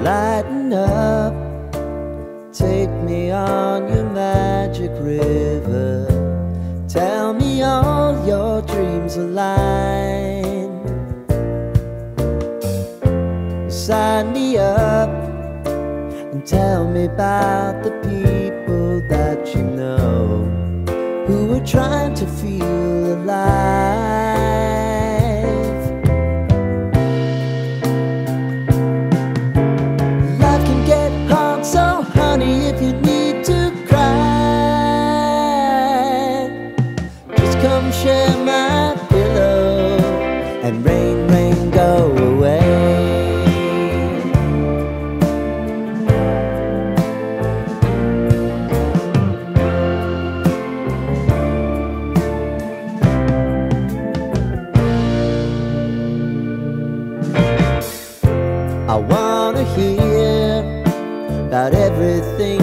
lighten up, take me on your magic river. Tell me all your dreams align. Sign me up and tell me about the people that you know who are trying to feel alive. Life can get hard, so honey, if you need to cry, just come share my pillow and rain, rain, go away. I wanna hear about everything